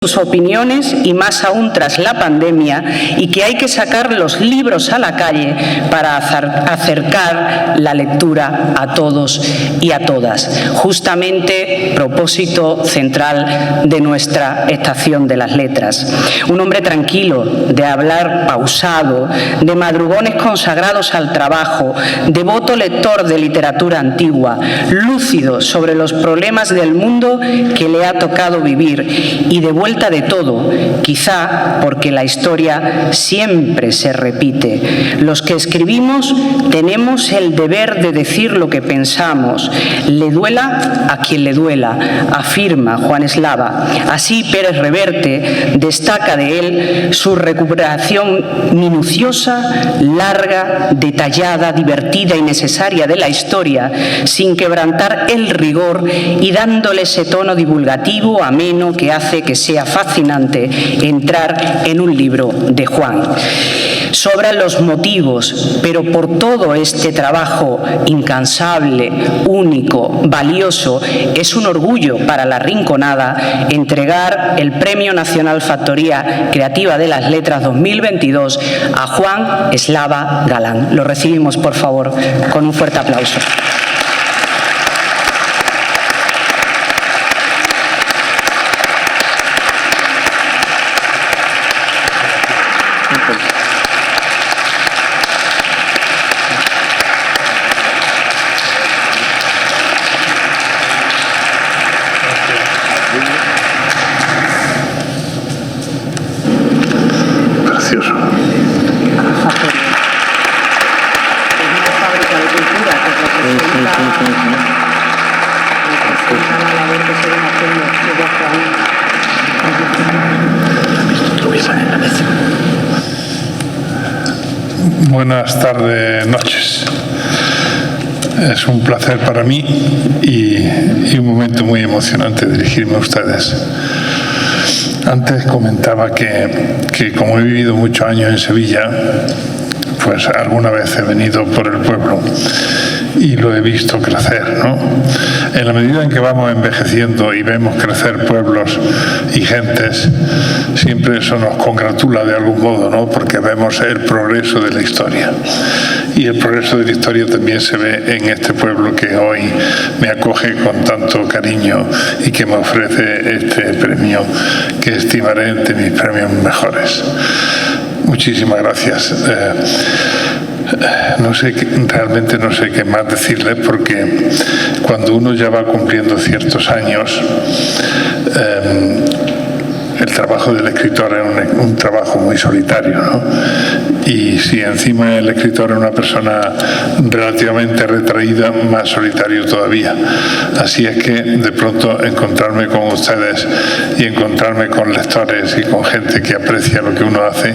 sus opiniones y más aún tras la pandemia, y que hay que sacar los libros a la calle para acercar la lectura a todos y a todas. Justamente propósito central de nuestra Estación de las Letras. Un hombre tranquilo, de hablar pausado, de madrugones consagrados al trabajo, devoto lector de literatura antigua, lúcido sobre los problemas del mundo que le ha tocado vivir y de vuelta de todo, quizá porque la historia siempre se repite. Los que escribimos tenemos el deber de decir lo que pensamos, le duela a quien le duela, afirma Juan Eslava. Así Pérez Reverte destaca de él su recuperación minuciosa, larga, detallada, divertida y necesaria de la historia, sin quebrantar el rigor y dándole ese tono divulgativo, ameno, que hace que sea fascinante entrar en un libro de Juan. Sobran los motivos, pero por todo este trabajo incansable, único, valioso, es un orgullo para La Rinconada entregar el Premio Nacional Factoría Creativa de las Letras 2022 a Juan Eslava Galán. Lo recibimos, por favor, con un fuerte aplauso. Precioso. Buenas tardes, noches. Es un placer para mí y un momento muy emocionante dirigirme a ustedes. Antes comentaba que como he vivido muchos años en Sevilla, pues alguna vez he venido por el pueblo y lo he visto crecer, ¿no? En la medida en que vamos envejeciendo y vemos crecer pueblos y gentes, siempre eso nos congratula de algún modo, ¿no? Porque vemos el progreso de la historia. Y el progreso de la historia también se ve en este pueblo que hoy me acoge con tanto cariño y que me ofrece este premio que estimaré entre mis premios mejores. Muchísimas gracias. Realmente no sé qué más decirles, porque cuando uno ya va cumpliendo ciertos años, el trabajo del escritor es un trabajo muy solitario, ¿no? Y si encima el escritor es una persona relativamente retraída, más solitario todavía. Así es que de pronto encontrarme con ustedes y encontrarme con lectores y con gente que aprecia lo que uno hace,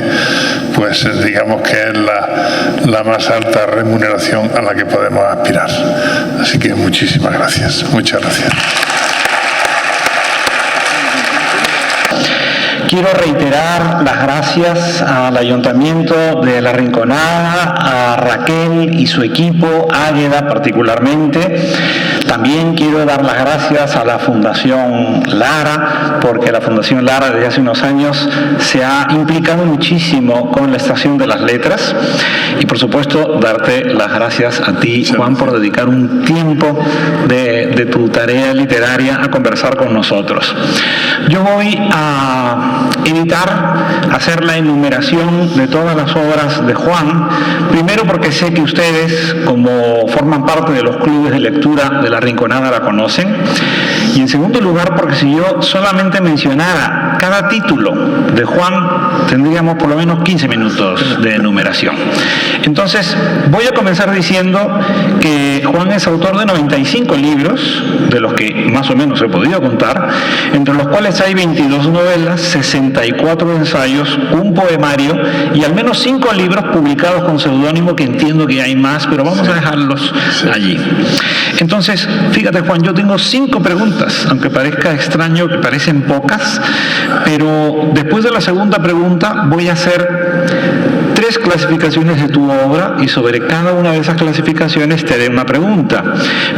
pues digamos que es la más alta remuneración a la que podemos aspirar. Así que muchísimas gracias. Muchas gracias. Quiero reiterar las gracias al Ayuntamiento de La Rinconada, a Raquel y su equipo, Águeda particularmente. También quiero dar las gracias a la Fundación Lara, porque la Fundación Lara desde hace unos años se ha implicado muchísimo con la Estación de las Letras. Y por supuesto, darte las gracias a ti, Juan, por dedicar un tiempo de tu tarea literaria a conversar con nosotros. Yo voy a hacer la enumeración de todas las obras de Juan, primero porque sé que ustedes, como forman parte de los clubes de lectura de La Rinconada, la conocen, y en segundo lugar porque si yo solamente mencionara cada título de Juan, tendríamos por lo menos 15 minutos de enumeración. Entonces, voy a comenzar diciendo que Juan es autor de 95 libros, de los que más o menos he podido contar, entre los cuales hay 22 novelas, 64 ensayos, un poemario y al menos 5 libros publicados con seudónimo, que entiendo que hay más, pero vamos a dejarlos allí. Entonces, fíjate, Juan, yo tengo 5 preguntas, aunque parezca extraño, que parecen pocas, pero después de la segunda pregunta voy a hacer 3 clasificaciones de tu obra y sobre cada una de esas clasificaciones te haré una pregunta.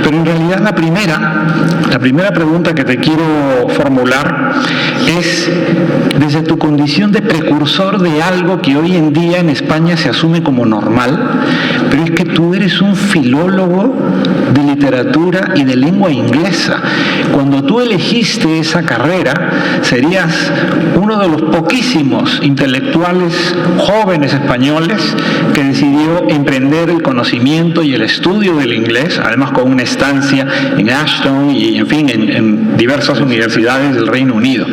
Pero en realidad la primera pregunta que te quiero formular es, desde tu condición de precursor de algo que hoy en día en España se asume como normal, pero es que tú eres un filólogo de literatura y de lengua inglesa. Cuando tú elegiste esa carrera, serías uno de los poquísimos intelectuales jóvenes españoles que decidió emprender el conocimiento y el estudio del inglés, además con una estancia en Ashton y, en fin, en diversas universidades del Reino Unido.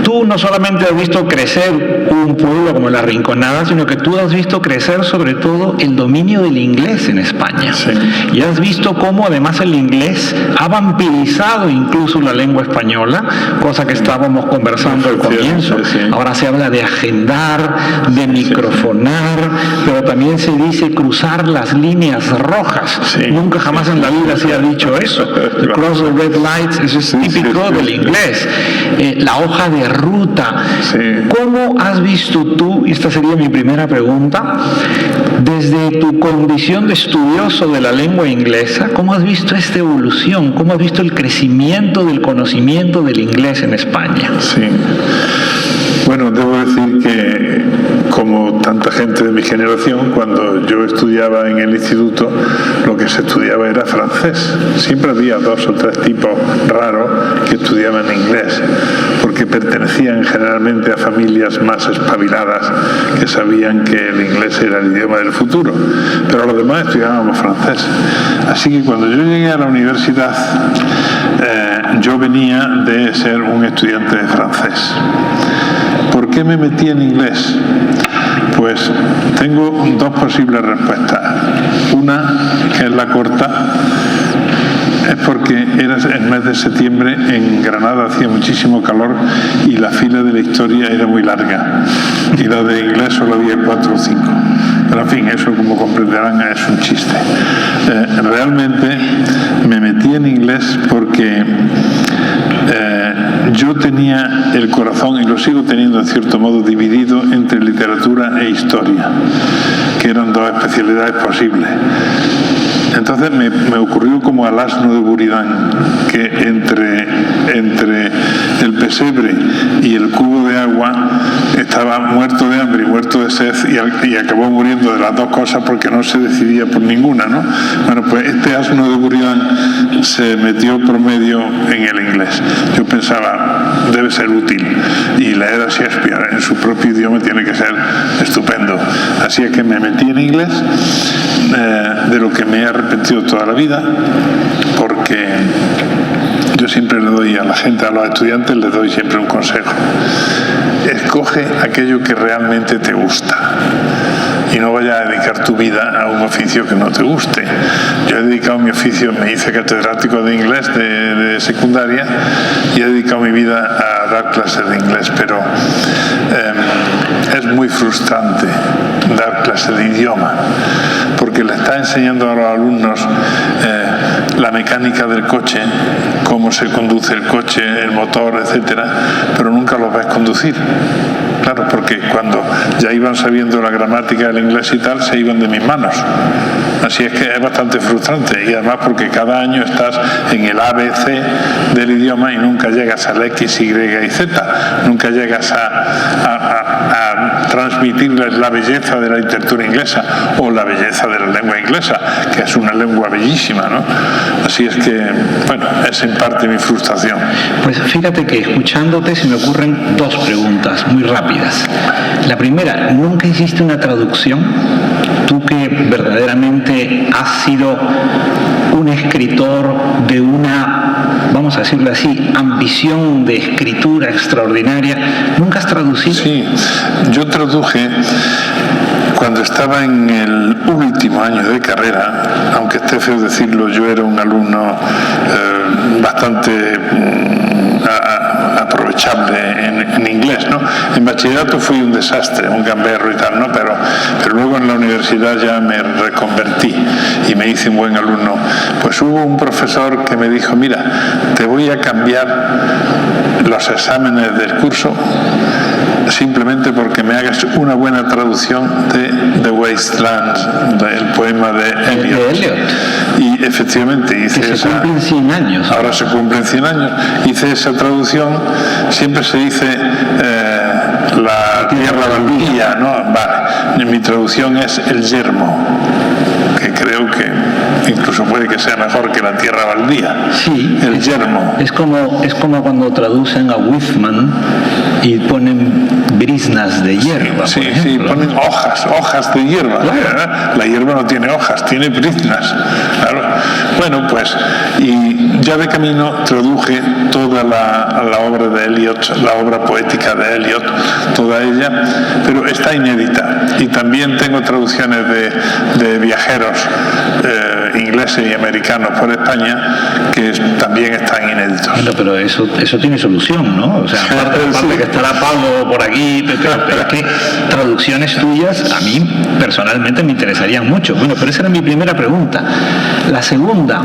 Tú no solamente has visto crecer un pueblo como La Rinconada, sino que tú has visto crecer sobre todo el dominio del inglés en España. Sí. Y has visto cómo además el inglés ha vampirizado incluso la lengua española, cosa que estábamos conversando al comienzo. Sí, sí. Ahora se habla de agendar, de microfonar, pero también se dice cruzar las líneas rojas. Sí. Nunca jamás en la vida se ha dicho eso. The cross the red lights, eso es típico del inglés. La hoja de ruta. Sí. ¿Cómo has visto tú, y esta sería mi primera pregunta, desde tu condición de estudioso de la lengua inglesa, cómo has visto esta evolución, cómo has visto el crecimiento del conocimiento del inglés en España? Sí. Bueno, debo decir que, como tanta gente de mi generación, cuando yo estudiaba en el instituto, lo que se estudiaba era francés. Siempre había 2 o 3 tipos raros que estudiaban inglés, porque pertenecían generalmente a familias más espabiladas que sabían que el inglés era el idioma del futuro. Pero los demás estudiábamos francés. Así que cuando yo llegué a la universidad, yo venía de ser un estudiante de francés. ¿Por qué me metí en inglés? Pues tengo 2 posibles respuestas. Una, que es la corta, es porque era el mes de septiembre, en Granada hacía muchísimo calor y la fila de la historia era muy larga. Y la de inglés solo había 4 o 5. Pero en fin, eso, como comprenderán, es un chiste. Realmente me metí en inglés porque yo tenía el corazón, y lo sigo teniendo en cierto modo, dividido entre literatura e historia, que eran 2 especialidades posibles. Entonces me ocurrió como al asno de Buridán, que entre el pesebre y el cubo de agua estaba muerto de hambre y muerto de sed, y acabó muriendo de las 2 cosas porque no se decidía por ninguna, ¿no? Bueno, pues este asno de Buridán se metió por medio en el inglés. Yo pensaba, debe ser útil, y leer a Shakespeare en su propio idioma tiene que ser estupendo. Así es que me metí en inglés, de lo que me he arrepentido toda la vida, porque yo siempre le doy a la gente, a los estudiantes, les doy siempre un consejo: escoge aquello que realmente te gusta y no vayas a dedicar tu vida a un oficio que no te guste. Yo he dedicado mi oficio, me hice catedrático de inglés de secundaria, y he dedicado mi vida a dar clases de inglés, pero es muy frustrante dar clases de idioma, porque le está enseñando a los alumnos la mecánica del coche, cómo se conduce el coche, el motor, etcétera, pero nunca los ves conducir. Claro, porque cuando ya iban sabiendo la gramática del inglés y tal, se iban de mis manos. Así es que es bastante frustrante, y además porque cada año estás en el ABC del idioma y nunca llegas al X, Y y Z, nunca llegas a transmitirles la belleza de la literatura inglesa o la belleza de la lengua inglesa, que es una lengua bellísima, ¿no? Así es que, bueno, es en parte mi frustración. Pues fíjate que escuchándote se me ocurren 2 preguntas muy rápidas. La primera, ¿nunca hiciste una traducción? Tú que verdaderamente has sido un escritor de una, vamos a decirlo así, ambición de escritura extraordinaria, ¿nunca has traducido? Sí, yo traduje cuando estaba en el último año de carrera. Aunque esté feo decirlo, yo era un alumno bastante aprovechable en inglés, ¿no? En bachillerato fui un desastre, un gamberro y tal, ¿no? Pero luego en la universidad ya me reconvertí y me hice un buen alumno. Pues hubo un profesor que me dijo: mira, te voy a cambiar los exámenes del curso simplemente porque me hagas una buena traducción de The Wasteland, del poema de Eliot. Y efectivamente hice que se cumplen 100 años. Ahora se cumplen 100 años. Hice esa traducción, siempre se dice la tierra baldía, ¿no? Vale. Mi traducción es el yermo, que creo que incluso puede que sea mejor que la tierra baldía. Sí, el yermo. Es como cuando traducen a Whitman y ponen briznas de hierba. Sí, por ejemplo. ponen hojas de hierba. Claro. La hierba no tiene hojas, tiene briznas. Claro. Bueno, pues, y ya de camino traduje toda la obra de Eliot, la obra poética de Eliot, toda ella, pero está inédita. Y también tengo traducciones de viajeros ingleses y americanos por España que también están inéditos. Bueno, pero eso tiene solución, ¿no? O sea, aparte de que estará Pablo por aquí, pero es que traducciones tuyas a mí personalmente me interesarían mucho. Bueno, pero esa era mi primera pregunta. La segunda,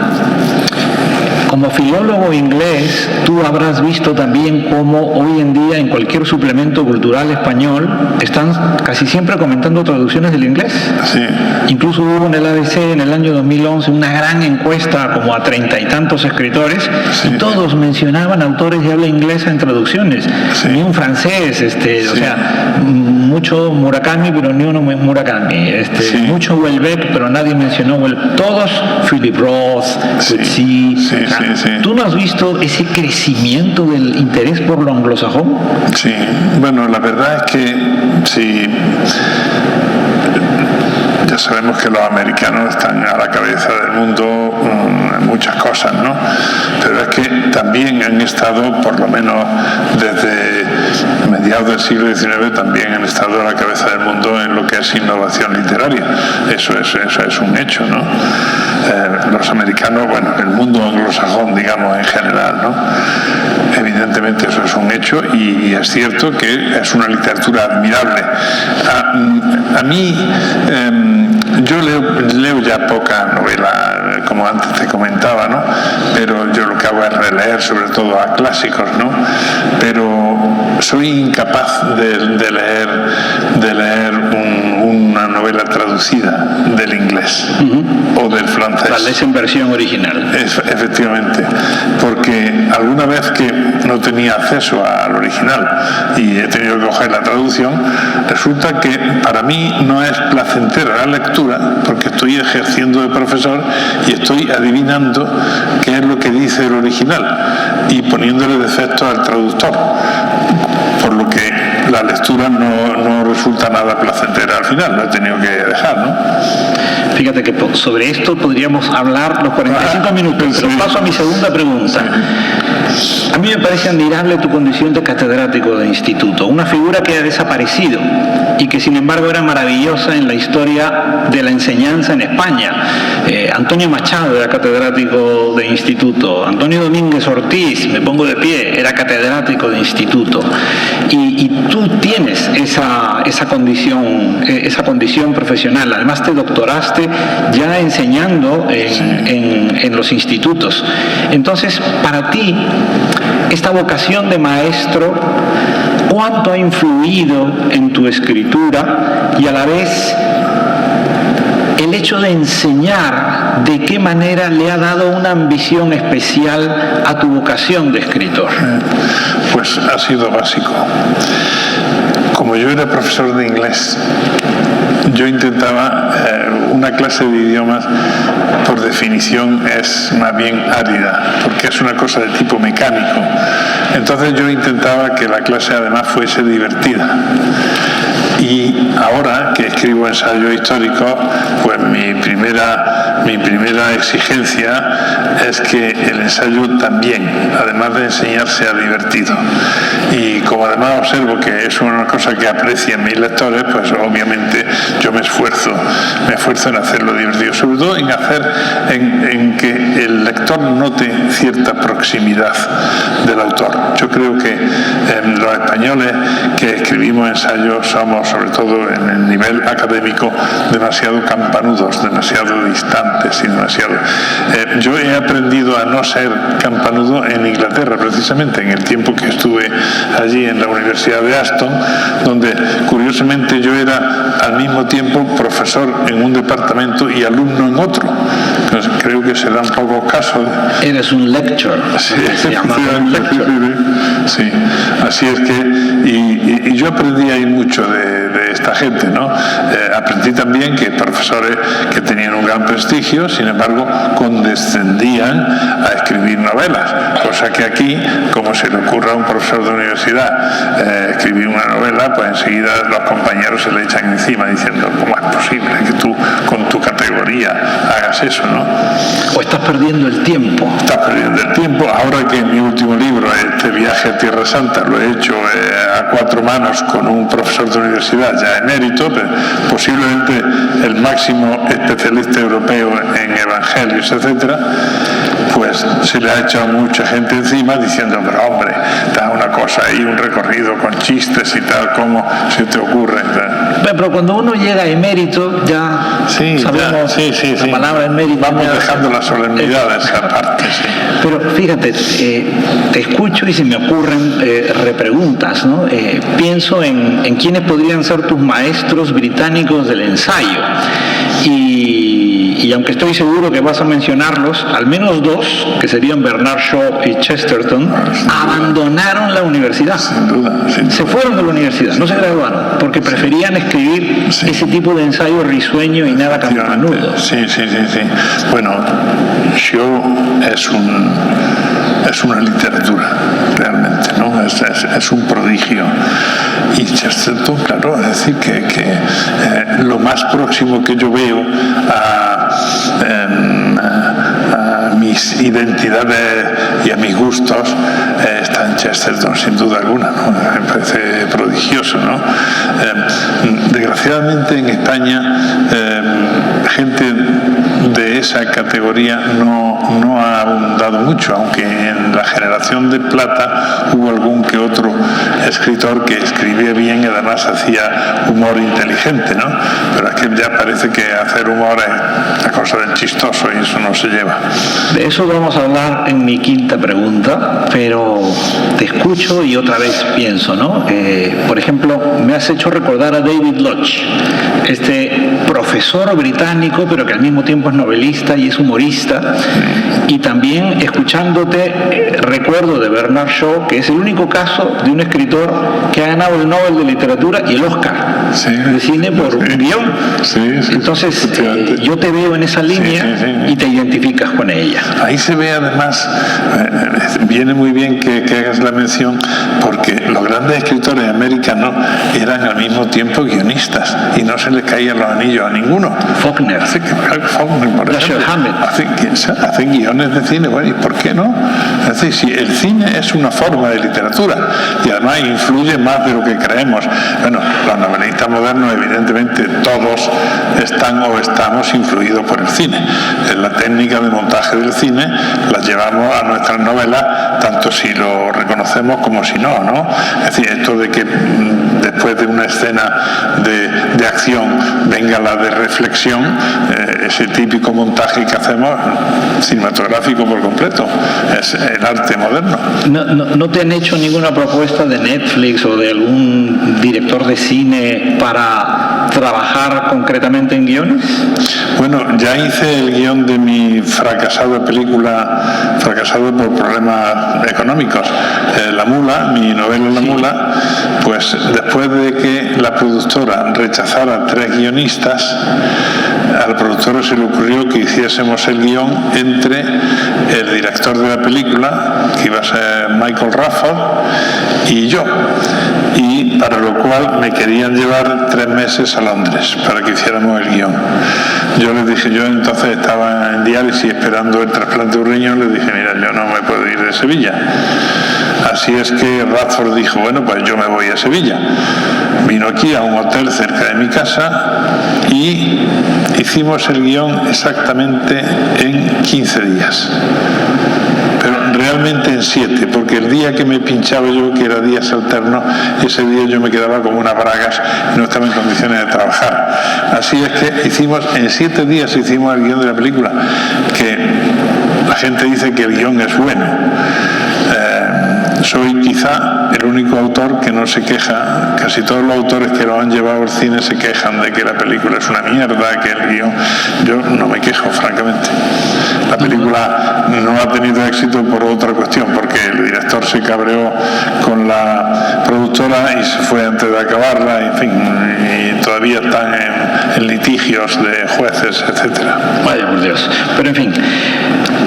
como filólogo inglés, tú habrás visto también cómo hoy en día en cualquier suplemento cultural español están casi siempre comentando traducciones del inglés. Sí. Incluso hubo en el ABC en el año 2011 una gran encuesta como a 30 y tantos escritores, sí, y todos mencionaban autores de habla inglesa en traducciones. Sí. Ni un francés, Sí. o sea, mucho Murakami, pero ni uno Murakami. Sí. Mucho Houellebecq, pero nadie mencionó todos Philip Roth, Coetzee. Sí. ¿Tú no has visto ese crecimiento del interés por lo anglosajón? Sí, bueno, la verdad es que sí. Ya sabemos que los americanos están a la cabeza del mundo en muchas cosas, ¿no? Pero es que también han estado, por lo menos desde mediados del siglo XIX, también han estado a la cabeza del mundo en lo que es innovación literaria. Eso es un hecho, ¿no? Los americanos, bueno, el mundo anglosajón, digamos, en general, ¿no? Evidentemente eso es un hecho y es cierto que es una literatura admirable. A mí, yo leo ya poca novela, como antes te comentaba, ¿no? Pero yo lo que hago es releer sobre todo a clásicos, ¿no? Pero soy incapaz de leer una novela traducida del inglés o del francés. La lees en versión original. Efectivamente, porque alguna vez que no tenía acceso al original y he tenido que coger la traducción, resulta que para mí no es placentera la lectura, porque estoy ejerciendo de profesor y estoy adivinando qué es lo que dice el original y poniéndole defectos al traductor, por lo que la lectura no resulta nada placentera al final, lo he tenido que dejar, ¿no? Fíjate que sobre esto podríamos hablar los 45 minutos, pero paso a mi segunda pregunta. A mí me parece admirable tu condición de catedrático de instituto, una figura que ha desaparecido y que sin embargo era maravillosa en la historia de la enseñanza en España. Antonio Machado era catedrático de instituto, Antonio Domínguez Ortiz, me pongo de pie, era catedrático de instituto, y tú tienes esa condición profesional. Además te doctoraste ya enseñando en los institutos. Entonces, para ti, esta vocación de maestro, ¿cuánto ha influido en tu escritura? Y a la vez, el hecho de enseñar, ¿de qué manera le ha dado una ambición especial a tu vocación de escritor? Pues ha sido básico. Como yo era profesor de inglés, yo intentaba, una clase de idiomas por definición es más bien árida, porque es una cosa de tipo mecánico. Entonces yo intentaba que la clase además fuese divertida. Y ahora que escribo ensayos históricos, pues mi primera exigencia es que el ensayo también, además de enseñar, sea divertido. Y como además observo que es una cosa que aprecian mis lectores, pues obviamente yo me esfuerzo en hacerlo divertido, sobre todo en que el lector note cierta proximidad del autor. Yo creo que los españoles que escribimos ensayos somos sobre todo en el nivel académico, demasiado campanudos, demasiado distantes y demasiado... yo he aprendido a no ser campanudo en Inglaterra, precisamente en el tiempo que estuve allí en la Universidad de Aston, donde curiosamente yo era al mismo tiempo profesor en un departamento y alumno en otro. Entonces, creo que se dan pocos casos. Eres un lecturer. Sí, sí, así es que y yo aprendí ahí mucho de esta gente, ¿no? Aprendí también que profesores que tenían un gran prestigio, sin embargo, condescendían a escribir novelas, cosa que aquí, como se le ocurra a un profesor de universidad escribir una novela, pues enseguida los compañeros se le echan encima diciendo, ¿cómo es posible que tú con tu categoría hagas eso, ¿no? O estás perdiendo el tiempo. Estás perdiendo el tiempo. Ahora que en mi último libro, este viaje a Tierra Santa, lo he hecho a 4 manos con un profesor de universidad ya emérito, posiblemente el máximo especialista europeo en evangelios, etcétera, pues se le ha echado mucha gente encima diciendo, pero hombre, da una cosa ahí, un recorrido con chistes y tal, ¿cómo se te ocurre? Pero cuando uno llega a emérito, ya sabemos la palabra emérito. Vamos dejando las solemnidades aparte. Sí. Pero fíjate, te escucho y se me ocurren repreguntas, ¿no? Pienso en quiénes podrían ser tus maestros británicos del ensayo. Y aunque estoy seguro que vas a mencionarlos, al menos 2, que serían Bernard Shaw y Chesterton, abandonaron la universidad. Sin duda. Se fueron de la universidad, no se graduaron, porque preferían escribir ese tipo de ensayo risueño y nada campanudo. Sí. Bueno, Shaw es una literatura, realmente, ¿no? Es un prodigio. Y Chesterton, claro, es decir, que lo más próximo que yo veo a mis identidades y a mis gustos está en Chesterton, sin duda alguna, ¿no? Me parece prodigioso, ¿no? Desgraciadamente en España gente de esa categoría no ha abundado mucho, aunque en la generación de plata hubo algún que otro escritor que escribía bien y además hacía humor inteligente, ¿no? Pero es que ya parece que hacer humor es la cosa del chistoso y eso no se lleva. De eso vamos a hablar en mi quinta pregunta, pero te escucho y otra vez pienso, ¿no? Por ejemplo, me has hecho recordar a David Lodge, este profesor británico, pero que al mismo tiempo es novelista y es humorista. Y también, escuchándote, recuerdo de Bernard Shaw, que es el único caso de un escritor que ha ganado el Nobel de Literatura y el Oscar de cine por un guión. Entonces, yo te veo en esa línea y te identificas con ella. Ahí se ve además, viene muy bien que hagas la mención, porque los grandes escritores americanos eran al mismo tiempo guionistas y no se les caían los anillos a ninguno. Faulkner, por ejemplo, hacen guiones de cine, bueno, ¿y por qué no? Es decir, si el cine es una forma de literatura y además influye más de lo que creemos. Bueno, los novelistas modernos, evidentemente, todos están o estamos influidos por el cine. La técnica de montaje del cine la llevamos a nuestras novelas, tanto si lo reconocemos como si no, ¿no? Es decir, esto de que después de una escena de acción venga la de reflexión, ese típico montaje que hacemos, cinematográfico por completo, es el arte moderno. ¿No te han hecho ninguna propuesta de Netflix o de algún director de cine para trabajar concretamente en guiones? Bueno, ya hice el guión de mi fracasado por problemas económicos, La Mula, mi novela La Mula. Pues después de que la productora rechazara 3 guionistas, a la productora se le ocurrió que hiciésemos el guión entre el director de la película, que iba a ser Michael Radford, y yo. Y para lo cual me querían llevar 3 meses a Londres para que hiciéramos el guión. Yo les dije, yo entonces estaba en diálisis esperando el trasplante de un riñón, les dije, mira, yo no me puedo ir de Sevilla. Así es que Radford dijo, bueno, pues yo me voy a Sevilla. Vino aquí a un hotel cerca de mi casa y hicimos el guión exactamente en 15 días. Pero Generalmente en 7, porque el día que me pinchaba yo, que era días alternos, ese día yo me quedaba como unas bragas y no estaba en condiciones de trabajar. Así es que en 7 días hicimos el guión de la película, que la gente dice que el guión es bueno. Soy quizá el único autor que no se queja. Casi todos los autores que lo han llevado al cine se quejan de que la película es una mierda, que el guión... Yo no me quejo, francamente. La película no ha tenido éxito por otra cuestión, porque el director se cabreó con la productora y se fue antes de acabarla, en fin, y todavía están en litigios de jueces, etcétera. Vaya por Dios. Pero en fin,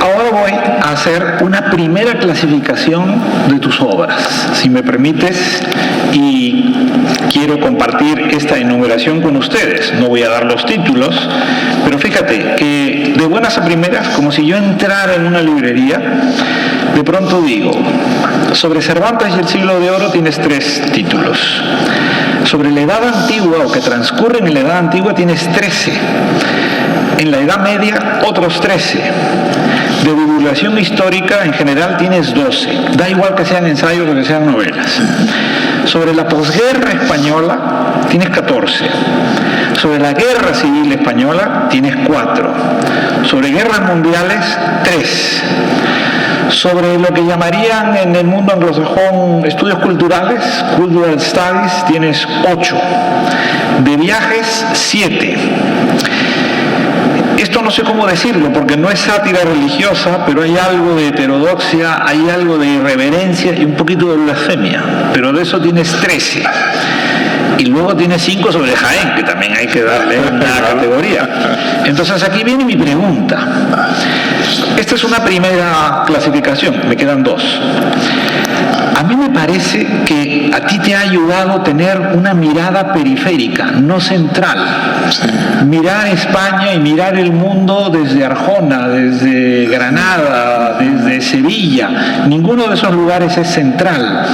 ahora voy a hacer una primera clasificación de tus obras, si me permites, y quiero compartir esta enumeración con ustedes. No voy a dar los títulos, pero fíjate que de buenas a primeras, como si yo entrara en una librería, de pronto digo, sobre Cervantes y el siglo de oro tienes 3 títulos. Sobre la Edad Antigua, o que transcurre en la Edad Antigua, tienes 13. En la Edad Media, otros 13. De divulgación histórica, en general, tienes 12. Da igual que sean ensayos o que sean novelas. Sobre la posguerra española, tienes 14. Sobre la guerra civil española, tienes 4. Sobre guerras mundiales, 3. Sobre lo que llamarían en el mundo anglosajón estudios culturales, Cultural Studies, tienes 8. De viajes, 7. Esto no sé cómo decirlo, porque no es sátira religiosa, pero hay algo de heterodoxia, hay algo de irreverencia y un poquito de blasfemia. Pero de eso tienes 13. Y luego tienes 5 sobre Jaén, que también hay que darle una categoría. Entonces aquí viene mi pregunta. Esta es una primera clasificación, me quedan 2. A mí me parece que a ti te ha ayudado tener una mirada periférica, no central. Sí. Mirar España y mirar el mundo desde Arjona, desde Granada, desde Sevilla. Ninguno de esos lugares es central.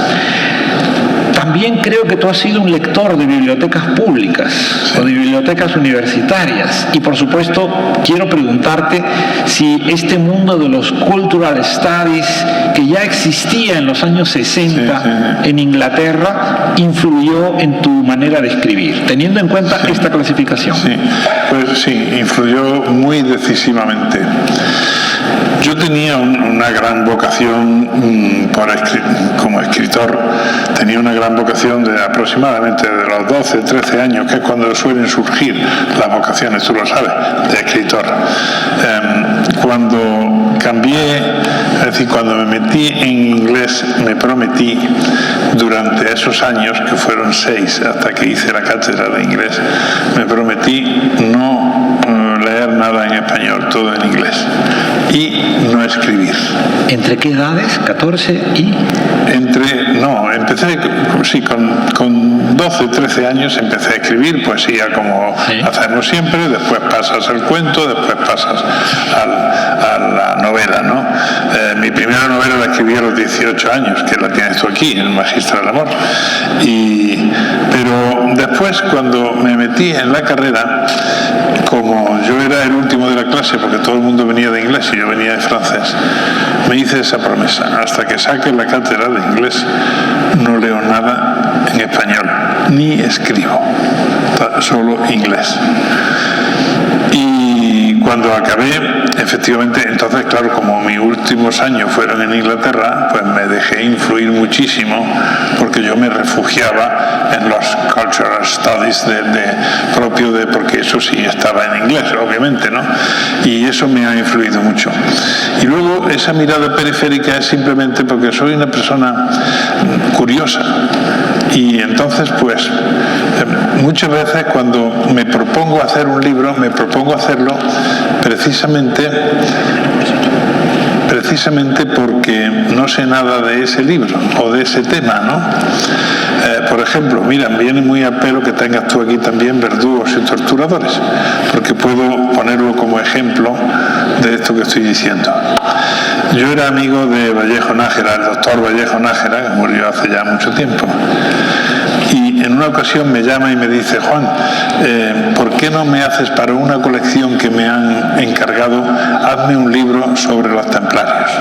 También creo que tú has sido un lector de bibliotecas públicas o de bibliotecas universitarias. Y por supuesto, quiero preguntarte si este mundo de los cultural studies, que ya existía en los años 60 en Inglaterra, influyó en tu manera de escribir, teniendo en cuenta esta clasificación. Sí, pues sí, influyó muy decisivamente. Yo tenía una gran vocación como escritor, tenía una gran vocación de aproximadamente de los 12, 13 años, que es cuando suelen surgir las vocaciones, tú lo sabes, de escritor. Cuando cambié, es decir, cuando me metí en inglés, me prometí durante esos años, que fueron 6 hasta que hice la cátedra de inglés, me prometí no leer nada en español, todo en inglés, y no escribir. ¿Entre qué edades? ¿14 y...? Empecé, sí, con 12, 13 años empecé a escribir poesía como hacemos siempre, después pasas al cuento, después pasas a la novela, ¿no? Mi primera novela la escribí a los 18 años, que la tienes tú aquí, El Magistro del Amor. Pero después, cuando me metí en la carrera, como yo era el último de la clase, porque todo el mundo venía de inglés y yo venía de francés, me hice esa promesa: hasta que saque la cátedra de inglés no leo nada en español, ni escribo, solo inglés. Y cuando acabé, efectivamente, entonces claro, como mis últimos años fueron en Inglaterra, pues me dejé influir muchísimo, porque yo me refugiaba en los cultural studies porque eso sí estaba en inglés, obviamente, ¿no? Y eso me ha influido mucho. Y luego esa mirada periférica es simplemente porque soy una persona curiosa. Y entonces, pues, muchas veces cuando me propongo hacer un libro, me propongo hacerlo precisamente porque no sé nada de ese libro o de ese tema, ¿no? Por ejemplo, mira, viene muy a pelo que tengas tú aquí también Verdugos y Torturadores, porque puedo ponerlo como ejemplo de esto que estoy diciendo. Yo era amigo de Vallejo Nájera, el doctor Vallejo Nájera, que murió hace ya mucho tiempo. Y en una ocasión me llama y me dice: Juan, ¿por qué no me haces para una colección que me han encargado, hazme un libro sobre los templarios?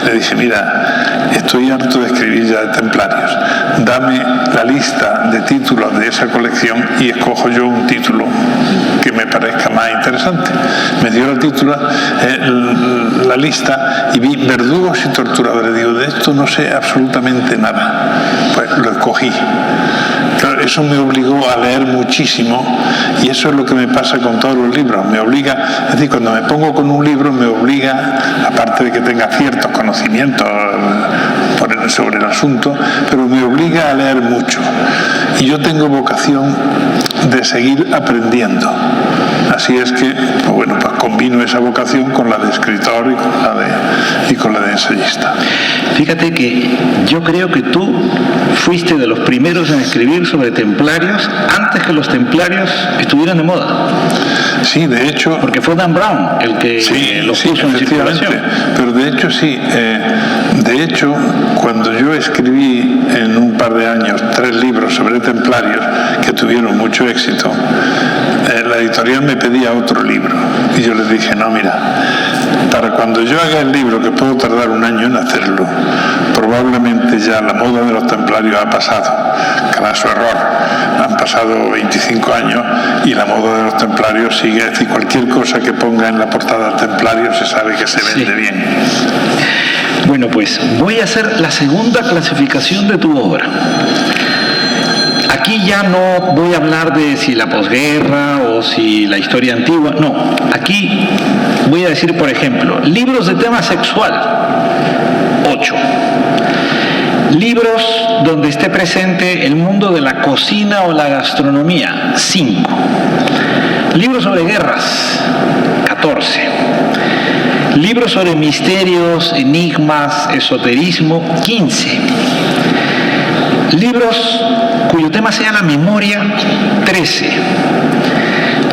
Le dije, mira, estoy harto de escribir ya de templarios. Dame la lista de títulos de esa colección y escojo yo un título que me parezca más interesante. Me dio la lista y vi verdugos y torturadores. Digo, de esto no sé absolutamente nada. Pues lo escogí. Claro, eso me obligó a leer muchísimo y eso es lo que me pasa con todos los libros. Me obliga, es decir, cuando me pongo con un libro me obliga, aparte de que tenga ciertos conocimientos sobre el asunto, pero me obliga a leer mucho. Y yo tengo vocación de seguir aprendiendo. Así es que, pues combino esa vocación con la de escritor y con la de ensayista. Fíjate que yo creo que tú fuiste de los primeros en escribir sobre templarios antes que los templarios estuvieran de moda. Sí, de hecho... Porque fue Dan Brown el que los puso en circulación. Pero de hecho sí. De hecho, cuando yo escribí en un par de años 3 libros sobre templarios que tuvieron mucho éxito, la editorial me pedía otro libro. Y yo les dije, no, mira, para cuando yo haga el libro, que puedo tardar un año en hacerlo, probablemente ya la moda de los templarios ha pasado. Craso error. Han pasado 25 años y la moda de los templarios sigue. Es decir, cualquier cosa que ponga en la portada del templario se sabe que se vende bien. Bueno, pues voy a hacer la segunda clasificación de tu obra. Aquí ya no voy a hablar de si la posguerra o si la historia antigua, no. Aquí voy a decir, por ejemplo, libros de tema sexual, 8. Libros donde esté presente el mundo de la cocina o la gastronomía, 5. Libros sobre guerras, 14. Libros sobre misterios, enigmas, esoterismo, 15. Libros cuyo tema sea la memoria, 13.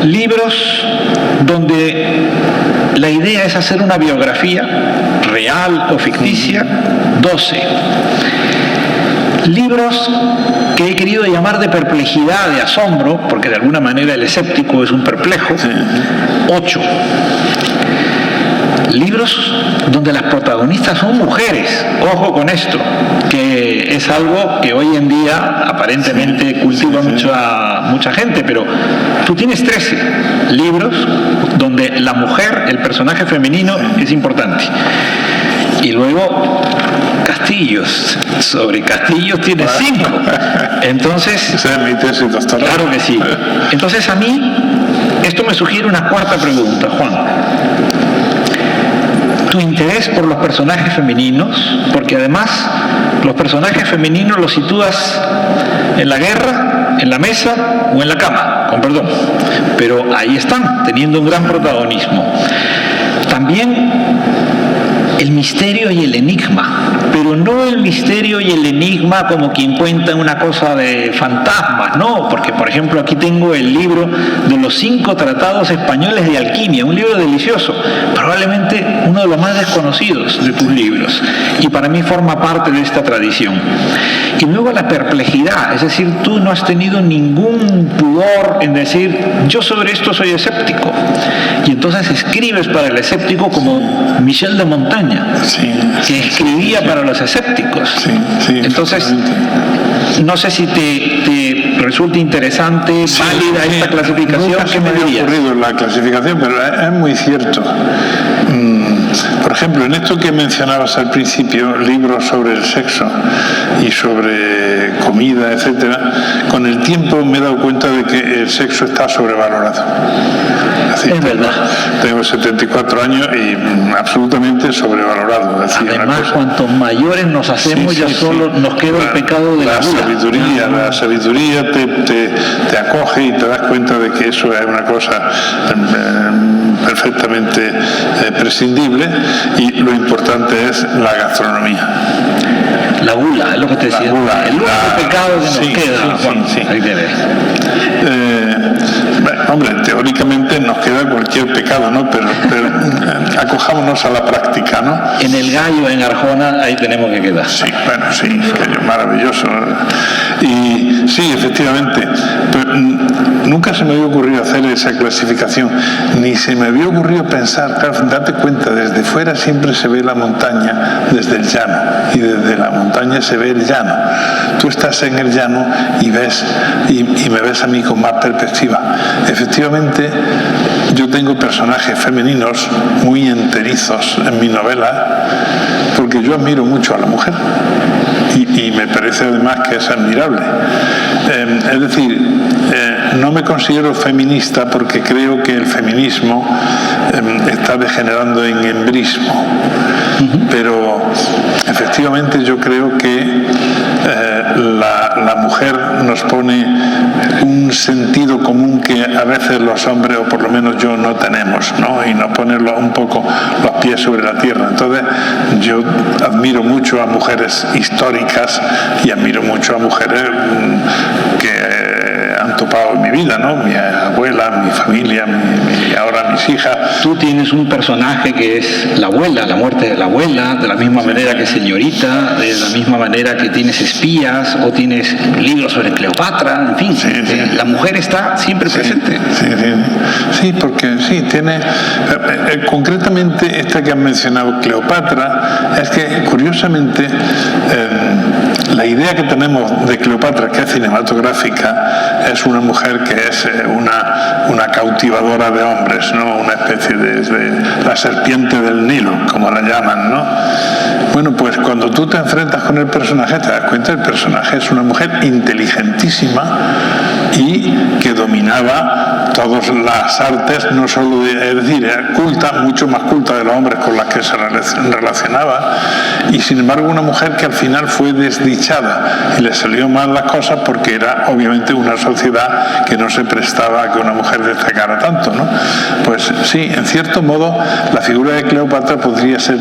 Libros donde la idea es hacer una biografía, real o ficticia, 12. Libros que he querido llamar de perplejidad, de asombro, porque de alguna manera el escéptico es un perplejo, 8. Libros donde las protagonistas son mujeres, ojo con esto, que es algo que hoy en día aparentemente cultiva mucha gente, pero tú tienes 13 libros donde la mujer, el personaje femenino, es importante. Y luego castillos, sobre castillos tienes 5. Entonces, esa es mi tesis doctoral. Claro que sí. Entonces a mí esto me sugiere una cuarta pregunta, Juan. Tu interés por los personajes femeninos, porque además los personajes femeninos los sitúas en la guerra, en la mesa o en la cama, con perdón, pero ahí están, teniendo un gran protagonismo. También el misterio y el enigma, pero no el misterio y el enigma como quien cuenta una cosa de fantasmas, no, porque por ejemplo aquí tengo el libro de los 5 tratados españoles de alquimia, un libro delicioso, probablemente uno de los más desconocidos de tus libros, y para mí forma parte de esta tradición. Y luego la perplejidad, es decir, tú no has tenido ningún pudor en decir, yo sobre esto soy escéptico, y entonces escribes para el escéptico como Michel de Montaigne, que escribía para los escépticos. Entonces, no sé si te resulta interesante, válida esta clasificación. Nunca se me había ocurrido la clasificación, pero es muy cierto. Por ejemplo, en esto que mencionabas al principio, libros sobre el sexo y sobre comida, etcétera, con el tiempo me he dado cuenta de que el sexo está sobrevalorado. Es verdad. Tengo 74 años y absolutamente sobrevalorado. Además, cuanto mayores nos hacemos, ya solo nos queda el pecado de la gula. La sabiduría te acoge y te das cuenta de que eso es una cosa perfectamente prescindible, y lo importante es la gastronomía. La gula, es lo que te decía. El único pecado que nos queda. Juan, ahí tienes. Hombre, teóricamente nos queda cualquier pecado, ¿no? Pero acojámonos a la práctica, ¿no? En el gallo, en Arjona, ahí tenemos que quedar. Sí, bueno, sí, maravilloso. Y Sí, efectivamente. Pero nunca se me había ocurrido hacer esa clasificación, ni se me había ocurrido pensar, claro, date cuenta, desde fuera siempre se ve la montaña desde el llano, y desde la montaña se ve el llano. Tú estás en el llano y ves, y me ves a mí con más perspectiva. Efectivamente, yo tengo personajes femeninos muy enterizos en mi novela, porque yo admiro mucho a la mujer. Y me parece además que es admirable. Es decir, no me considero feminista porque creo que el feminismo está degenerando en embrismo. Pero efectivamente yo creo que la mujer nos pone un sentido común que a veces los hombres, o por lo menos yo, no tenemos, ¿no? Y nos pone un poco los pies sobre la tierra. Entonces yo admiro mucho a mujeres históricas y admiro mucho a mujeres que han topado en mi vida, ¿no? Mi abuela, mi familia, ahora mis hijas. Tú tienes un personaje que es la abuela, la muerte de la abuela, de la misma manera que Señorita, de la misma manera que tienes espías o tienes libros sobre Cleopatra, en fin, la mujer está siempre presente. Sí, porque sí, tiene... concretamente esta que han mencionado, Cleopatra, es que curiosamente la idea que tenemos de Cleopatra, que es cinematográfica, es una mujer que es una cautivadora de hombres, ¿no? Una especie de la serpiente del Nilo, como la llaman, ¿no? Bueno, pues cuando tú te enfrentas con el personaje, te das cuenta que el personaje es una mujer inteligentísima y que dominaba todas las artes, no solo es decir, era culta, mucho más culta de los hombres con los que se relacionaba, y sin embargo una mujer que al final fue desdichada y le salió mal las cosas porque era obviamente una sociedad que no se prestaba a que una mujer destacara tanto, ¿no? Pues sí, en cierto modo la figura de Cleopatra podría ser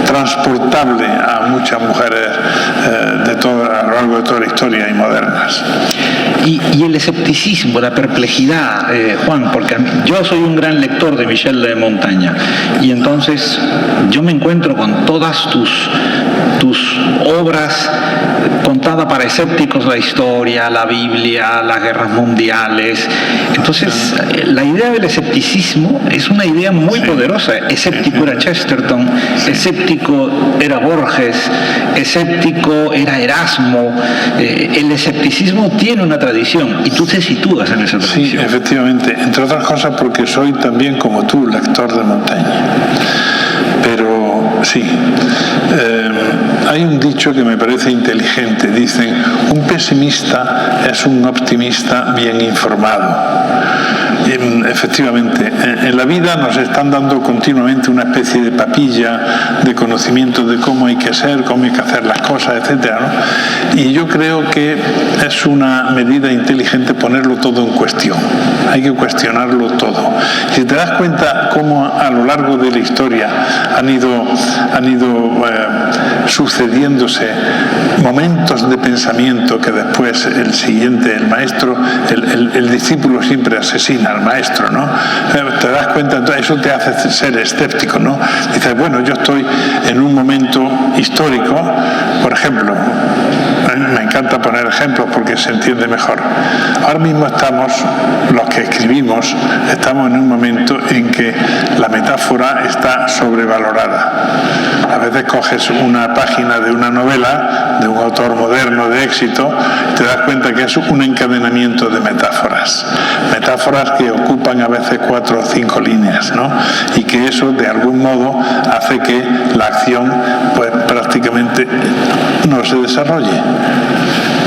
transportable a muchas mujeres a lo largo de toda la historia y modernas. Y el escepticismo, la perplejidad, Juan, porque yo soy un gran lector de Michel de Montaigne y entonces yo me encuentro con todas tus obras contada para escépticos, la historia, la Biblia, las guerras mundiales. Entonces, la idea del escepticismo es una idea muy poderosa. Escéptico era Chesterton, escéptico era Borges, escéptico era Erasmo. El escepticismo tiene una tradición y tú te sitúas en esa tradición. Sí, efectivamente. Entre otras cosas porque soy también, como tú, lector de Montaigne. Pero sí, hay un dicho que me parece inteligente. Dicen, un pesimista es un optimista bien informado. Efectivamente, en la vida nos están dando continuamente una especie de papilla de conocimiento de cómo hay que ser, cómo hay que hacer las cosas, etcétera, ¿no? Y yo creo que es una medida inteligente ponerlo todo en cuestión. Hay que cuestionarlo todo. Si te das cuenta cómo a lo largo de la historia han ido sucediéndose momentos de pensamiento que después el maestro, el discípulo siempre asesina al maestro, ¿no? Te das cuenta, entonces eso te hace ser escéptico, ¿no? Dices, bueno, yo estoy en un momento histórico, por ejemplo, me encanta poner ejemplos porque se entiende mejor. Ahora mismo los que escribimos, estamos en un momento en que la metáfora está sobrevalorada. A veces coges una página de una novela de un autor moderno de éxito y te das cuenta que es un encadenamiento de metáforas que ocupan a veces 4 o 5 líneas, ¿no? Y que eso de algún modo hace que la acción pues prácticamente no se desarrolle.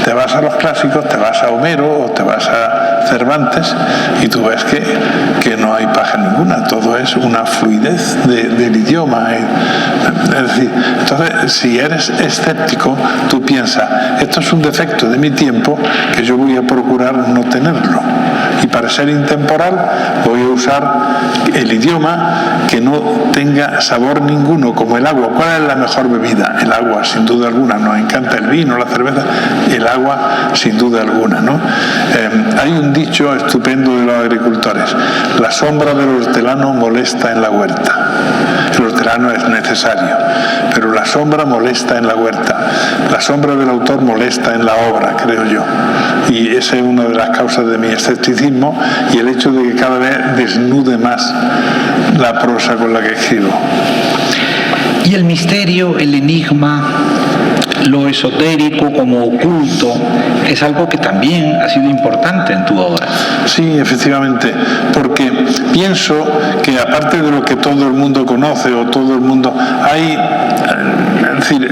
Te vas a los clásicos, te vas a Homero o te vas a Cervantes y tú ves que no hay paja ninguna, todo es una fluidez del idioma. Es decir, entonces si eres escéptico, tú piensas, esto es un defecto de mi tiempo que yo voy a procurar no tenerlo. Y para ser intemporal voy a usar el idioma que no tenga sabor ninguno, como el agua. ¿Cuál es la mejor bebida? El agua, sin duda alguna. Nos encanta el vino, la cerveza, el agua, sin duda alguna, ¿no? Hay un dicho estupendo de los agricultores: la sombra del hortelano molesta en la huerta. El hortelano es necesario, pero la sombra molesta en la huerta. La sombra del autor molesta en la obra, creo yo. Y esa es una de las causas de mi escepticismo, y el hecho de que cada vez desnude más la prosa con la que escribo. Y el misterio, el enigma, lo esotérico como oculto, es algo que también ha sido importante en tu obra. Sí, efectivamente, porque pienso que aparte de lo que todo el mundo conoce o todo el mundo, hay, es decir,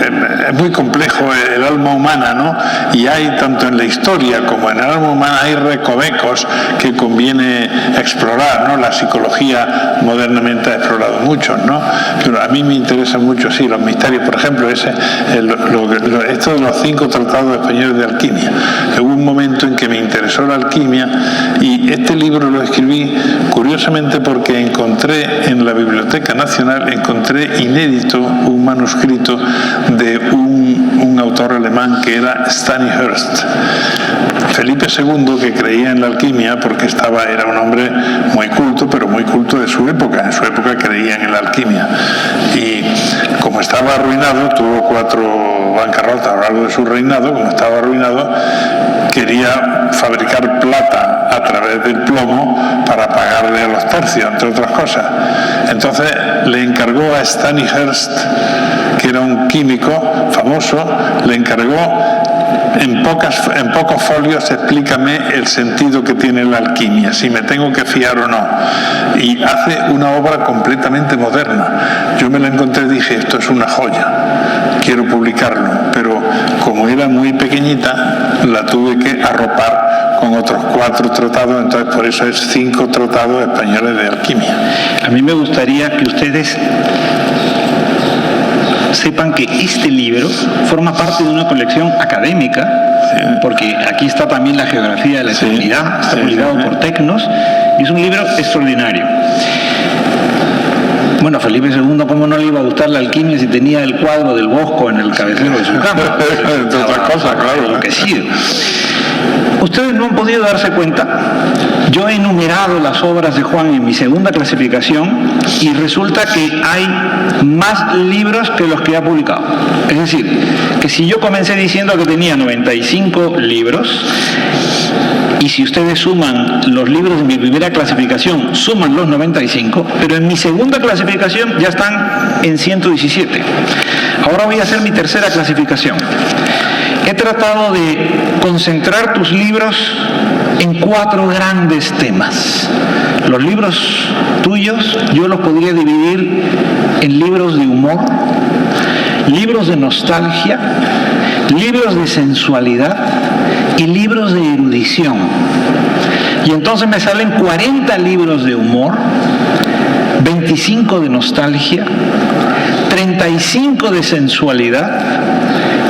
es muy complejo el alma humana, ¿no? Y hay tanto en la historia como en el alma humana hay recovecos que conviene explorar, ¿no? La psicología modernamente ha explorado muchos, ¿no? Pero a mí me interesan mucho, sí, los misterios, por ejemplo, esto de los 5 tratados españoles de alquimia. Hubo un momento en que me interesó la alquimia, y este libro lo escribí curiosamente porque encontré en la Biblioteca Nacional, encontré inédito un manuscrito de un autor alemán que era Stanyhurst. Felipe II, que creía en la alquimia porque era un hombre muy culto, pero muy culto de su época. En su época creían en la alquimia. Y como estaba arruinado, tuvo 4 bancarrotas a lo largo de su reinado. Como estaba arruinado, quería fabricar plata a través del plomo para pagarle a los tercios, entre otras cosas. Entonces le encargó a Stanyhurst, que era un químico famoso, le encargó: en pocos folios explícame el sentido que tiene la alquimia, si me tengo que fiar o no. Y hace una obra completamente moderna. Yo me la encontré y dije: esto es una joya, quiero publicarlo. Pero como era muy pequeñita, la tuve que arropar con otros 4 tratados, entonces por eso es 5 tratados españoles de alquimia. A mí me gustaría que ustedes sepan que este libro forma parte de una colección académica, porque aquí está también la geografía de la eternidad, está publicado por Tecnos, y es un libro extraordinario. Bueno, Felipe II, ¿cómo no le iba a gustar la alquimia si tenía el cuadro del Bosco en el cabecero de su cama? Entre otras cosas, claro. Enloquecido. Ustedes no han podido darse cuenta. Yo he enumerado las obras de Juan en mi segunda clasificación y resulta que hay más libros que los que ha publicado. Es decir, que si yo comencé diciendo que tenía 95 libros, y si ustedes suman los libros de mi primera clasificación, suman los 95, pero en mi segunda clasificación ya están en 117. Ahora voy a hacer mi tercera clasificación. He tratado de concentrar tus libros en 4 grandes temas. Los libros tuyos yo los podría dividir en libros de humor, libros de nostalgia, libros de sensualidad y libros de erudición. Y entonces me salen 40 libros de humor, 25 de nostalgia, 35 de sensualidad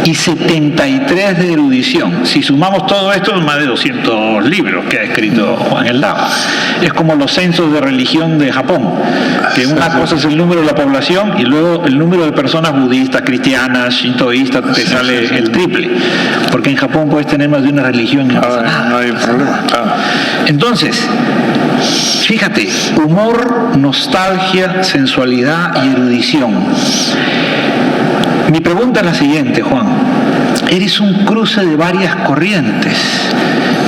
y 73 de erudición. Si sumamos todo esto, es más de 200 libros que ha escrito Juan Eslava. Es como los censos de religión de Japón, que una cosa es el número de la población y luego el número de personas budistas, cristianas, shintoístas, te sale el triple. Porque en Japón puedes tener más de una religión y no pasa nada. No hay problema, claro. Entonces, fíjate, humor, nostalgia, sensualidad y erudición. Mi pregunta es la siguiente, Juan. Eres un cruce de varias corrientes.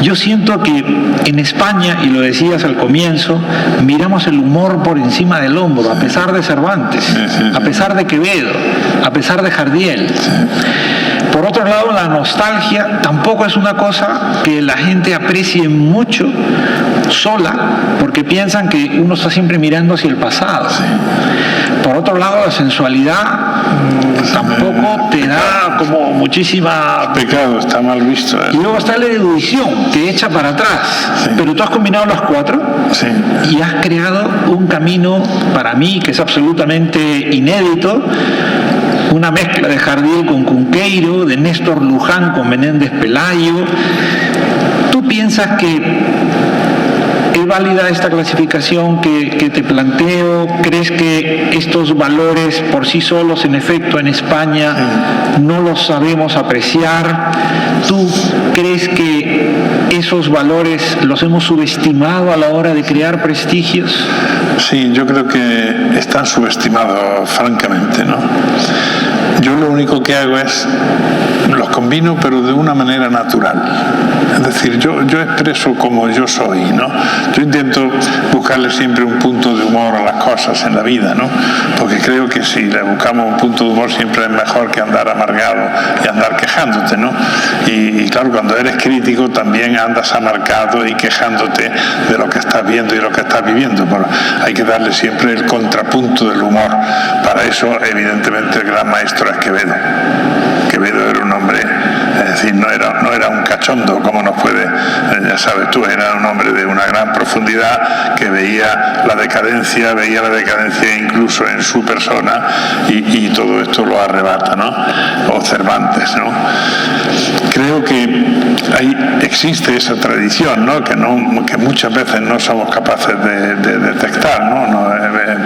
Yo siento que en España, y lo decías al comienzo, miramos el humor por encima del hombro, a pesar de Cervantes, a pesar de Quevedo, a pesar de Jardiel. Por otro lado, la nostalgia tampoco es una cosa que la gente aprecie mucho sola, porque piensan que uno está siempre mirando hacia el pasado. Por otro lado, la sensualidad tampoco te da como muchísima... Pecado, está mal visto. Y luego está la erudición, que echa para atrás. Pero tú has combinado las 4 y has creado un camino, para mí, que es absolutamente inédito, una mezcla de Jardiel con Cunqueiro, de Néstor Luján con Menéndez Pelayo. ¿Tú piensas que válida esta clasificación que te planteo? ¿Crees que estos valores por sí solos, en efecto, en España no los sabemos apreciar? ¿Tú crees que esos valores los hemos subestimado a la hora de crear prestigios? Sí, yo creo que están subestimados, francamente, ¿no? Yo lo único que hago es los combino, pero de una manera natural. Es decir, yo expreso como yo soy, ¿no? Yo intento buscarle siempre un punto de humor a las cosas en la vida, ¿no? Porque creo que si le buscamos un punto de humor siempre es mejor que andar amargado y andar quejándote, ¿no? Y claro, cuando eres crítico también andas amargado y quejándote de lo que estás viendo y lo que estás viviendo. Bueno, hay que darle siempre el contrapunto del humor. Para eso, evidentemente, el gran maestro es Quevedo. Quevedo era un hombre, es decir, no era un cachondo, como nos puede, ya sabes tú, era un hombre de una gran profundidad que veía la decadencia incluso en su persona, y todo esto lo arrebata, ¿no? O Cervantes, ¿no? Creo que existe esa tradición, ¿no? Que muchas veces no somos capaces de detectar, ¿no?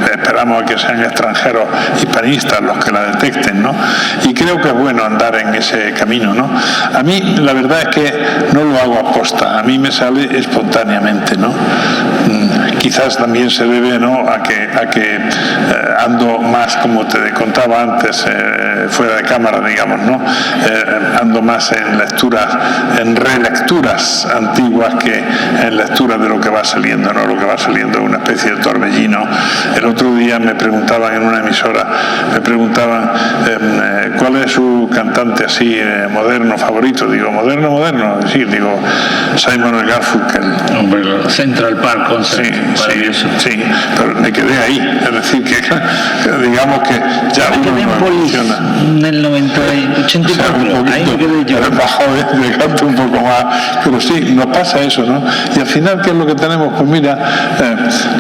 Esperamos a que sean extranjeros hispanistas los que la detecten, ¿no? Y creo que es bueno andar en ese camino, ¿no? A mí la verdad es que no lo hago a posta, a mí me sale espontáneamente, ¿no? Quizás también se debe, ¿no?, a que ando más, como te contaba antes, fuera de cámara, digamos, ¿no? Ando más en lecturas, en relecturas antiguas que en lecturas de lo que va saliendo, ¿no? Lo que va saliendo es una especie de torbellino. El otro día me preguntaban en una emisora, ¿cuál es su cantante así moderno favorito? Digo, moderno, sí, digo, Simon & Garfunkel. Hombre, Central Park Concert. Sí, pero me quedé ahí, es decir, que digamos que ya me quedé en Police en el 84, ahí me quedé yo. Bajo de canto un poco más, pero sí, nos pasa eso, ¿no? Y al final, ¿qué es lo que tenemos? Pues mira,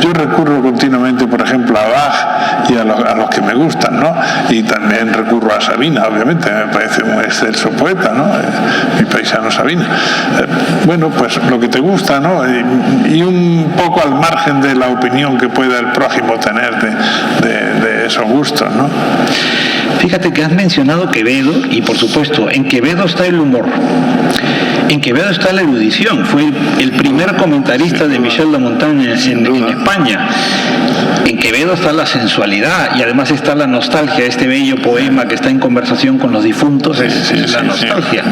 yo recurro continuamente, por ejemplo, a Bach y a los que me gustan, ¿no? Y también recurro a Sabina, obviamente, me parece un excelso poeta, ¿no? Mi paisano Sabina. Bueno, pues lo que te gusta, ¿no? Y un poco al margen de la opinión que pueda el prójimo tener de esos gustos, ¿no? Fíjate que has mencionado Quevedo, y por supuesto, en Quevedo está el humor. En Quevedo está la erudición. Fue el primer comentarista de Michel de Montaigne en España. En Quevedo está la sensualidad y además está la nostalgia. Este bello poema que está en conversación con los difuntos es la nostalgia.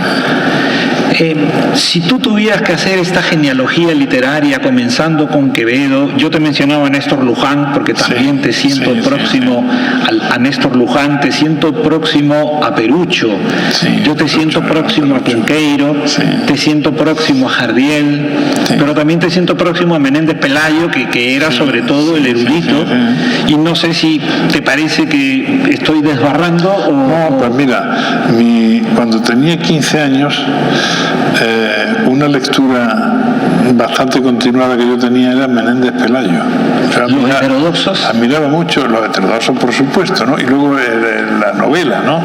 Si tú tuvieras que hacer esta genealogía literaria comenzando con Quevedo, yo te mencionaba a Néstor Luján porque también te siento próximo a Néstor Luján, te siento próximo a Perucho, yo te siento próximo a Cunqueiro, te siento próximo a Jardiel, pero también te siento próximo a Menéndez Pelayo, que era sobre todo el erudito, y no sé si te parece que estoy desbarrando o... No, pues mira, cuando tenía 15 años, una lectura bastante continuada que yo tenía era Menéndez Pelayo. O sea, ¿Los heterodoxos? Admiraba mucho los heterodoxos, por supuesto, ¿no? Y luego la novela, ¿no?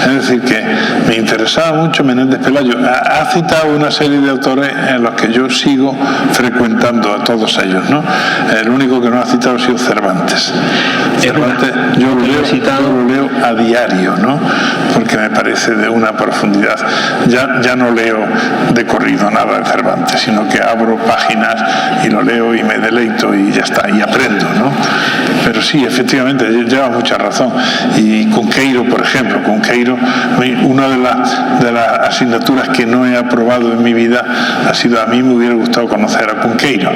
Es decir, que me interesaba mucho Menéndez Pelayo. Ha citado una serie de autores en los que yo sigo frecuentando a todos ellos, ¿no? El único que no ha citado ha sido Cervantes. Cervantes yo lo leo a diario, ¿no? Porque me parece de una profundidad. Ya no leo de corrido nada de Cervantes, sino que abro páginas y lo leo y me deleito y ya está, y aprendo, ¿no? Pero sí, efectivamente, lleva mucha razón. Y Cunqueiro, por ejemplo, una de las asignaturas que no he aprobado en mi vida ha sido, a mí me hubiera gustado conocer a Cunqueiro,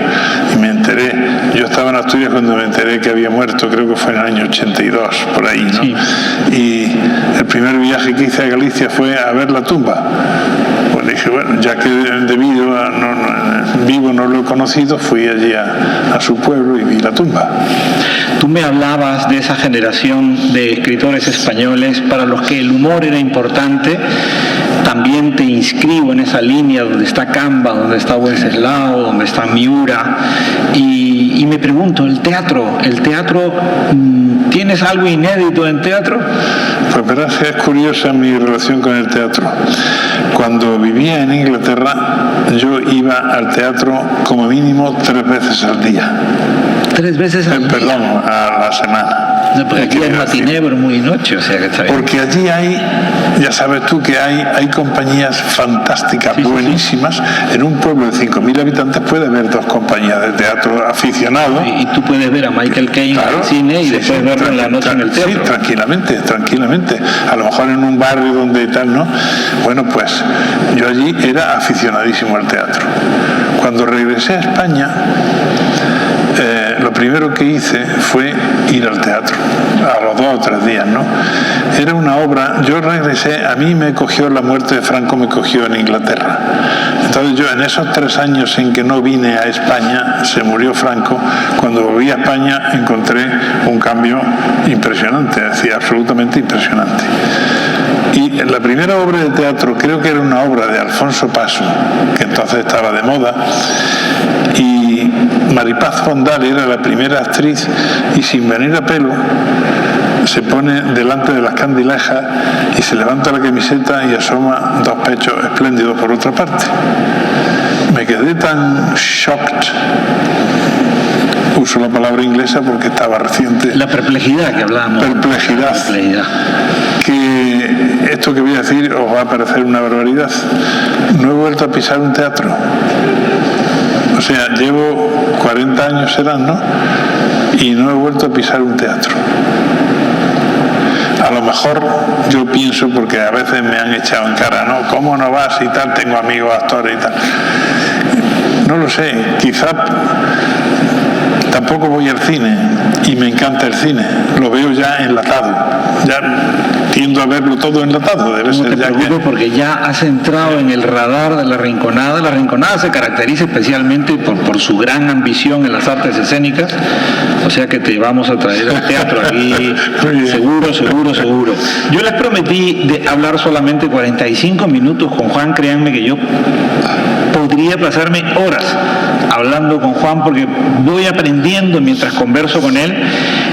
y me enteré, yo estaba en Asturias cuando me enteré que había muerto, creo que fue en el año 82, por ahí, ¿no? Sí. Y el primer viaje que hice a Galicia fue a ver la tumba. Pues dije, bueno, ya que debido a vivo no lo he conocido, fui allí a su pueblo y vi la tumba. Tú me hablabas de esa generación de escritores españoles para los que el humor era importante, también te inscribo en esa línea donde está Canva, donde está Wenceslao, donde está Miura, y me pregunto, el teatro, ¿tienes algo inédito en teatro? Pues verás que es curiosa mi relación con el teatro. Cuando vivía en Inglaterra, yo iba al teatro como mínimo 3 veces al día. 3 veces al día. Perdón, a la semana. No, porque aquí es matiné, pero muy noche, o sea que está bien. Porque allí hay, ya sabes tú que hay compañías fantásticas, sí, buenísimas. Sí. En un pueblo de 5.000 habitantes puede haber 2 compañías de teatro aficionados. Y tú puedes ver a Michael Caine, claro, en el cine y después verlo en la noche en el teatro. Sí, tranquilamente. A lo mejor en un barrio donde tal, ¿no? Bueno, pues yo allí era aficionadísimo al teatro. Cuando regresé a España, lo primero que hice fue ir al teatro, a los 2 o 3 días, ¿no? Era una obra, yo regresé, a mí me cogió la muerte de Franco, me cogió en Inglaterra. Entonces yo en esos 3 años en que no vine a España, se murió Franco, cuando volví a España encontré un cambio impresionante, es decir, absolutamente impresionante. Y la primera obra de teatro, creo que era una obra de Alfonso Paso, que entonces estaba de moda, y Maripaz Fondal era la primera actriz, y sin venir a pelo se pone delante de las candilejas y se levanta la camiseta y asoma 2 pechos espléndidos por otra parte. Me quedé tan shocked, uso la palabra inglesa porque estaba reciente. La perplejidad que hablábamos. Perplejidad. Que esto que voy a decir os va a parecer una barbaridad. No he vuelto a pisar un teatro. O sea, llevo 40 años serán, ¿no? Y no he vuelto a pisar un teatro. A lo mejor yo pienso, porque a veces me han echado en cara, ¿no? ¿Cómo no vas y tal? Tengo amigos actores y tal. No lo sé, quizá tampoco voy al cine y me encanta el cine. Lo veo ya enlatado. Ya tiendo a verlo todo enlatado. Debe ser ya que... porque ya has entrado en el radar de La Rinconada. La Rinconada se caracteriza especialmente por su gran ambición en las artes escénicas, o sea que te vamos a traer al teatro aquí seguro. Yo les prometí de hablar solamente 45 minutos con Juan. Créanme que yo podría pasarme horas hablando con Juan porque voy aprendiendo mientras converso con él.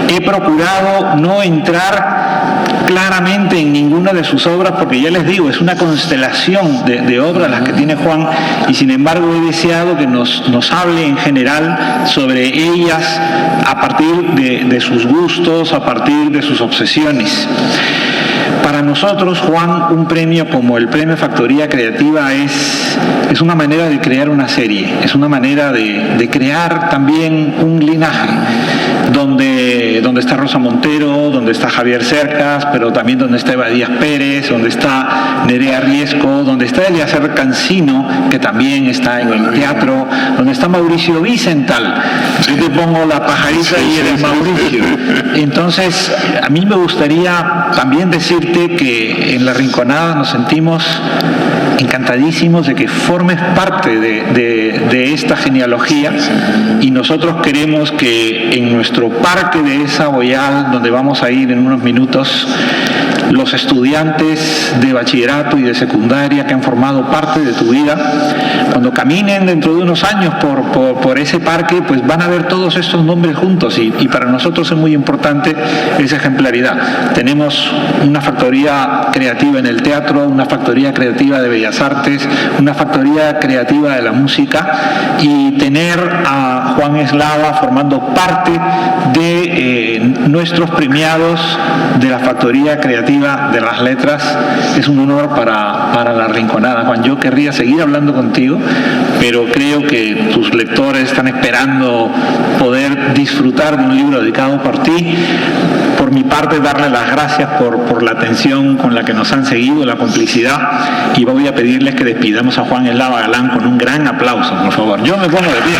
He procurado no entrar claramente en ninguna de sus obras porque ya les digo, es una constelación de obras las que tiene Juan, y sin embargo he deseado que nos hable en general sobre ellas a partir de sus gustos, a partir de sus obsesiones. Para nosotros, Juan, un premio como el Premio Factoría Creativa es una manera de crear una serie, es una manera de crear también un linaje donde está Rosa Montero, donde está Javier Cercas, pero también donde está Eva Díaz Pérez, donde está Nerea Riesco, donde está Eliezer Cancino, que también está en el teatro, donde está Mauricio Vicental. Yo te pongo la pajarita y eres Mauricio. Entonces, a mí me gustaría también decirte que en La Rinconada nos sentimos encantadísimos de que formes parte de esta genealogía, y nosotros queremos que en nuestro parque de esa boyal, donde vamos a ir en unos minutos, los estudiantes de bachillerato y de secundaria que han formado parte de tu vida, cuando caminen dentro de unos años por ese parque, pues van a ver todos estos nombres juntos, y para nosotros es muy importante esa ejemplaridad. Tenemos una factoría creativa en el teatro, una factoría creativa de Bellas Artes, una factoría creativa de la música, y tener a Juan Eslava formando parte de nuestros premiados de la factoría creativa de las letras es un honor para La Rinconada. Juan, yo querría seguir hablando contigo, pero creo que tus lectores están esperando poder disfrutar de un libro dedicado por ti. Por mi parte, darle las gracias por la atención con la que nos han seguido, la complicidad, y voy a pedirles que despidamos a Juan Eslava Galán con un gran aplauso, por favor. Yo me pongo de pie.